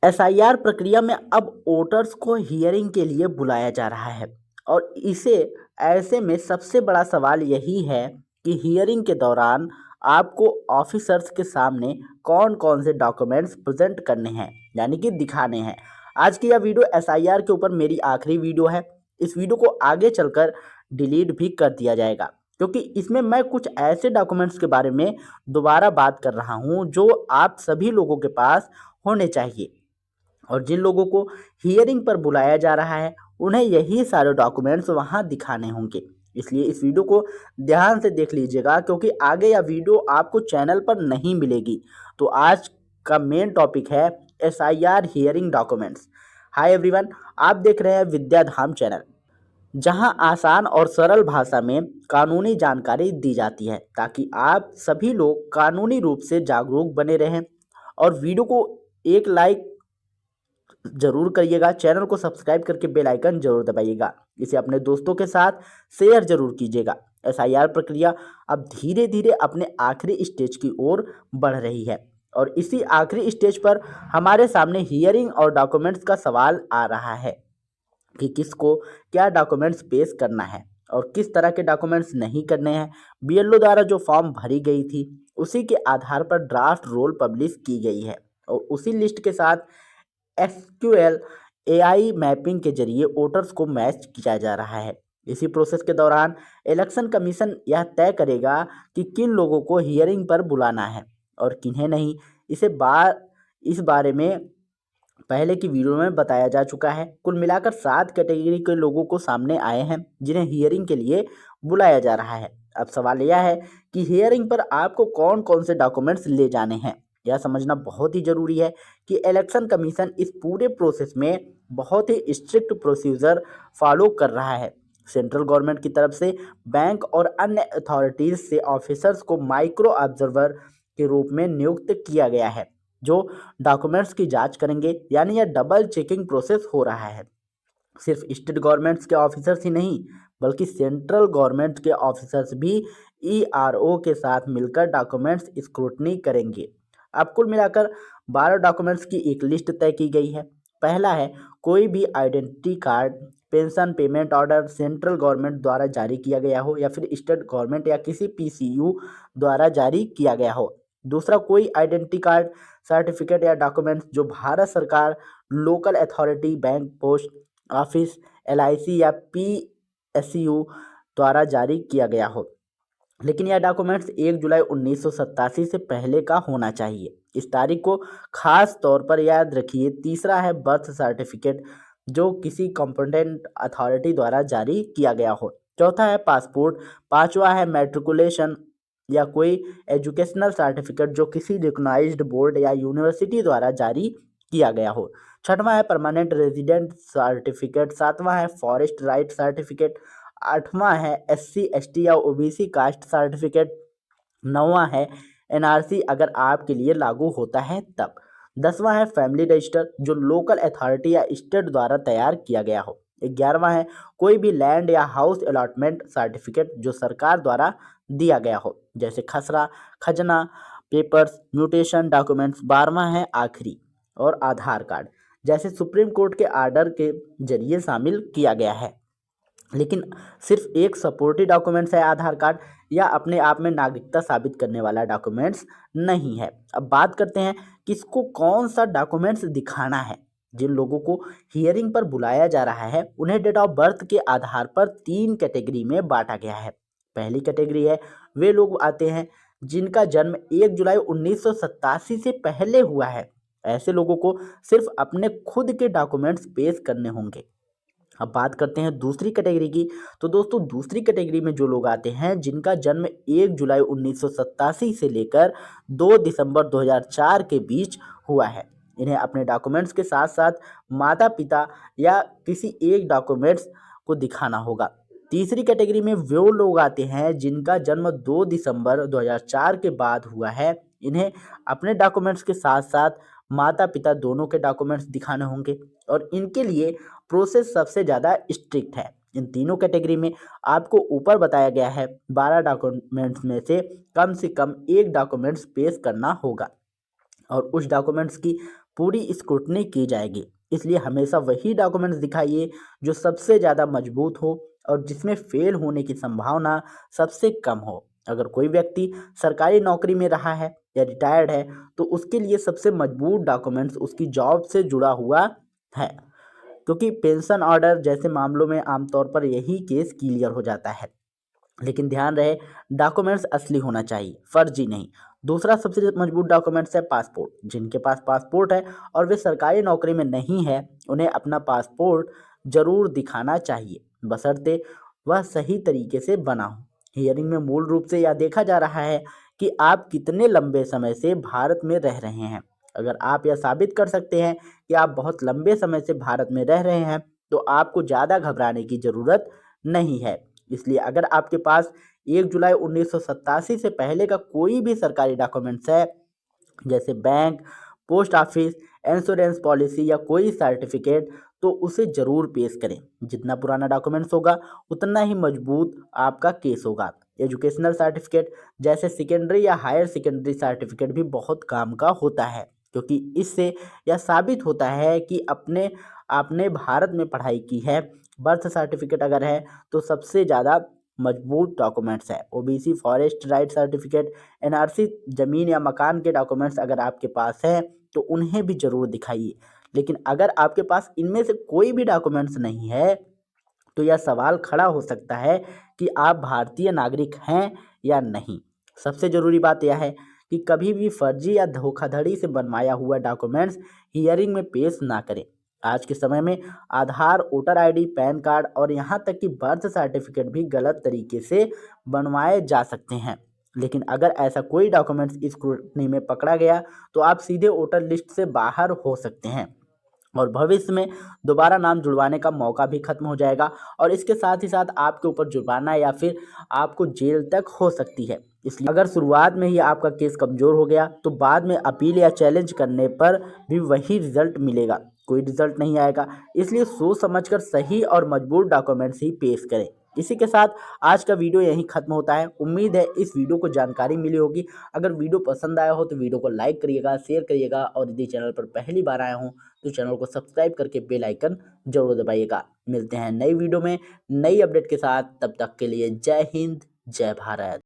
SIR प्रक्रिया में अब वोटर्स को हियरिंग के लिए बुलाया जा रहा है और इसे ऐसे में सबसे बड़ा सवाल यही है कि हियरिंग के दौरान आपको ऑफिसर्स के सामने कौन कौन से डॉक्यूमेंट्स प्रेजेंट करने हैं, यानी कि दिखाने हैं। आज की यह वीडियो एसआईआर के ऊपर मेरी आखिरी वीडियो है। इस वीडियो को आगे चलकर डिलीट भी कर दिया जाएगा, क्योंकि इसमें मैं कुछ ऐसे डॉक्यूमेंट्स के बारे में दोबारा बात कर रहा हूं जो आप सभी लोगों के पास होने चाहिए। और जिन लोगों को हियरिंग पर बुलाया जा रहा है उन्हें यही सारे डॉक्यूमेंट्स वहां दिखाने होंगे। इसलिए इस वीडियो को ध्यान से देख लीजिएगा, क्योंकि आगे यह वीडियो आपको चैनल पर नहीं मिलेगी। तो आज का मेन टॉपिक है SIR hearing documents. Hi everyone, आप देख रहे हैं विद्याधाम चैनल, जहां आसान और सरल भाषा में कानूनी जानकारी दी जाती है ताकि आप सभी लोग कानूनी रूप से जागरूक बने रहें। और वीडियो को एक लाइक जरूर करिएगा, चैनल को सब्सक्राइब करके बेल आइकन जरूर दबाइएगा, इसे अपने दोस्तों के साथ शेयर जरूर कीजिएगा। एसआईआर प्रक्रिया अब धीरे धीरे अपने आखिरी स्टेज की ओर बढ़ रही है और इसी आखिरी स्टेज पर हमारे सामने हियरिंग और डॉक्यूमेंट्स का सवाल आ रहा है कि किसको क्या डॉक्यूमेंट्स पेश करना है और किस तरह के डॉक्यूमेंट्स नहीं करने हैं। बीएलओ द्वारा जो फॉर्म भरी गई थी उसी के आधार पर ड्राफ्ट रोल पब्लिश की गई है और उसी लिस्ट के साथ एसक्यूएल एआई मैपिंग के जरिए वोटर्स को मैच किया जा रहा है। इसी प्रोसेस के दौरान इलेक्शन कमीशन यह तय करेगा कि किन लोगों को हियरिंग पर बुलाना है और किन्हें नहीं। इस बारे में पहले की वीडियो में बताया जा चुका है। कुल मिलाकर 7 कैटेगरी के लोगों को सामने आए हैं जिन्हें हियरिंग के लिए बुलाया जा रहा है। अब सवाल यह है कि हियरिंग पर आपको कौन कौन से डॉक्यूमेंट्स ले जाने हैं। यह समझना बहुत ही जरूरी है कि इलेक्शन कमीशन इस पूरे प्रोसेस में बहुत ही स्ट्रिक्ट प्रोसीजर फॉलो कर रहा है। सेंट्रल गवर्नमेंट की तरफ से बैंक और अन्य अथॉरिटीज से ऑफिसर्स को माइक्रो ऑब्जर्वर के रूप में नियुक्त किया गया है जो डॉक्यूमेंट्स की जांच करेंगे, यानी यह डबल चेकिंग प्रोसेस हो रहा है। सिर्फ स्टेट गवर्नमेंट्स के ऑफिसर्स ही नहीं बल्कि सेंट्रल गवर्नमेंट के ऑफिसर्स भी ईआरओ के साथ मिलकर डॉक्यूमेंट्स स्क्रूटनी करेंगे। अब कुल मिलाकर 12 डॉक्यूमेंट्स की एक लिस्ट तय की गई है। पहला है कोई भी identity card, pension payment order central government द्वारा जारी किया गया हो या फिर स्टेट गवर्नमेंट या किसी पीसीयू द्वारा जारी किया गया हो। दूसरा, कोई आइडेंटिटी कार्ड, सर्टिफिकेट या डॉक्यूमेंट्स जो भारत सरकार, local authority, bank, post office, LIC या पीएसयू द्वारा जारी किया गया हो, लेकिन यह डॉक्यूमेंट्स 1 जुलाई 1987 से पहले का होना चाहिए। इस तारीख को खास तौर पर याद रखिए। तीसरा है बर्थ सर्टिफिकेट जो किसी कॉम्पिटेंट अथॉरिटी द्वारा जारी किया गया हो। चौथा है पासपोर्ट। पांचवा है मैट्रिकुलेशन या कोई एजुकेशनल सर्टिफिकेट जो किसी रिकॉग्नाइज्ड बोर्ड या यूनिवर्सिटी द्वारा जारी किया गया हो। छठवां है परमानेंट रेजिडेंट सर्टिफिकेट। सातवां है फॉरेस्ट राइट सर्टिफिकेट। आठवां है एससी एसटी या ओबीसी कास्ट सर्टिफिकेट। नौवां है एनआरसी अगर आपके लिए लागू होता है तब। 10वां है फैमिली रजिस्टर जो लोकल अथॉरिटी या स्टेट द्वारा तैयार किया गया हो। 11वां है कोई भी लैंड या हाउस अलॉटमेंट सर्टिफिकेट जो सरकार द्वारा दिया गया हो, जैसे खसरा, खजना, पेपर्स, म्यूटेशन डॉक्यूमेंट्स। 12वां है आखिरी और आधार कार्ड, जैसे सुप्रीम कोर्ट के आर्डर के जरिए शामिल किया गया है। लेकिन सिर्फ एक सपोर्टिव डॉक्यूमेंट्स है आधार कार्ड, या अपने आप में नागरिकता साबित करने वाला डॉक्यूमेंट्स नहीं है। अब बात करते हैं किसको कौन सा डॉक्यूमेंट्स दिखाना है। जिन लोगों को हियरिंग पर बुलाया जा रहा है उन्हें डेट ऑफ बर्थ के आधार पर 3 कैटेगरी में बांटा गया है। पहली कैटेगरी है वे लोग आते हैं जिनका जन्म 1 जुलाई 1987 से पहले हुआ है। ऐसे लोगों को सिर्फ अपने खुद के डॉक्यूमेंट्स पेश करने होंगे। अब बात करते हैं दूसरी कैटेगरी की। तो दोस्तों, दूसरी कैटेगरी में जो लोग आते हैं जिनका जन्म 1 जुलाई 1987 से लेकर 2 दिसंबर 2004 के बीच हुआ है, इन्हें अपने डॉक्यूमेंट्स के साथ साथ माता पिता या किसी एक डॉक्यूमेंट्स को दिखाना होगा। तीसरी कैटेगरी में वो लोग आते हैं जिनका जन्म 2 दिसंबर 2004 के बाद हुआ है, इन्हें अपने डॉक्यूमेंट्स के साथ साथ माता पिता दोनों के डॉक्यूमेंट्स दिखाने होंगे और इनके लिए प्रोसेस सबसे ज़्यादा स्ट्रिक्ट है। इन तीनों कैटेगरी में आपको ऊपर बताया गया है 12 डॉक्यूमेंट्स में से कम एक डॉक्यूमेंट्स पेश करना होगा और उस डॉक्यूमेंट्स की पूरी स्क्रूटनी की जाएगी। इसलिए हमेशा वही डॉक्यूमेंट्स दिखाइए जो सबसे ज़्यादा मजबूत हो और जिसमें फेल होने की संभावना सबसे कम हो। अगर कोई व्यक्ति सरकारी नौकरी में रहा है या रिटायर्ड है तो उसके लिए सबसे मजबूत डॉक्यूमेंट्स उसकी जॉब से जुड़ा हुआ है, क्योंकि पेंशन ऑर्डर जैसे मामलों में आमतौर पर यही केस क्लियर हो जाता है। लेकिन ध्यान रहे, डॉक्यूमेंट्स असली होना चाहिए, फर्जी नहीं। दूसरा सबसे मजबूत डॉक्यूमेंट्स है पासपोर्ट। जिनके पास पासपोर्ट है और वे सरकारी नौकरी में नहीं है, उन्हें अपना पासपोर्ट जरूर दिखाना चाहिए, बशर्ते वह सही तरीके से बना हो। हियरिंग में मूल रूप से यह देखा जा रहा है कि आप कितने लंबे समय से भारत में रह रहे हैं। अगर आप यह साबित कर सकते हैं कि आप बहुत लंबे समय से भारत में रह रहे हैं तो आपको ज़्यादा घबराने की ज़रूरत नहीं है। इसलिए अगर आपके पास 1 जुलाई 1987 से पहले का कोई भी सरकारी डॉक्यूमेंट्स है, जैसे bank, post office, insurance policy या कोई सर्टिफिकेट, तो उसे ज़रूर पेश करें। जितना पुराना डॉक्यूमेंट्स होगा उतना ही मजबूत आपका केस होगा। एजुकेशनल सर्टिफिकेट जैसे सेकेंडरी या हायर सेकेंडरी सर्टिफिकेट भी बहुत काम का होता है, क्योंकि इससे यह साबित होता है कि आपने भारत में पढ़ाई की है। बर्थ सर्टिफिकेट अगर है तो सबसे ज़्यादा मजबूत डॉक्यूमेंट्स है। OBC forest right certificate, NRC ज़मीन या मकान के डॉक्यूमेंट्स अगर आपके पास हैं तो उन्हें भी ज़रूर दिखाइए। लेकिन अगर आपके पास इनमें से कोई भी डॉक्यूमेंट्स नहीं है तो यह सवाल खड़ा हो सकता है कि आप भारतीय नागरिक हैं या नहीं। सबसे ज़रूरी बात यह है कि कभी भी फर्जी या धोखाधड़ी से बनवाया हुआ डॉक्यूमेंट्स हियरिंग में पेश ना करें। आज के समय में आधार, वोटर आईडी, पैन कार्ड और यहाँ तक कि बर्थ सर्टिफिकेट भी गलत तरीके से बनवाए जा सकते हैं। लेकिन अगर ऐसा कोई डॉक्यूमेंट्स इस स्क्रूटनी में पकड़ा गया तो आप सीधे वोटर लिस्ट से बाहर हो सकते हैं और भविष्य में दोबारा नाम जुड़वाने का मौका भी खत्म हो जाएगा और इसके साथ ही साथ आपके ऊपर जुर्माना या फिर आपको जेल तक हो सकती है। इसलिए अगर शुरुआत में ही आपका केस कमज़ोर हो गया तो बाद में अपील या चैलेंज करने पर भी वही रिजल्ट मिलेगा, कोई रिजल्ट नहीं आएगा। इसलिए सोच समझकर सही और मजबूत डॉक्यूमेंट्स ही पेश करें। इसी के साथ आज का वीडियो यहीं ख़त्म होता है। उम्मीद है इस वीडियो को जानकारी मिली होगी। अगर वीडियो पसंद आया हो तो वीडियो को लाइक करिएगा, शेयर करिएगा और यदि चैनल पर पहली बार आए हों तो चैनल को सब्सक्राइब करके बेल आइकन जरूर दबाइएगा। मिलते हैं नई वीडियो में नई अपडेट के साथ, तब तक के लिए जय हिंद, जय भारत।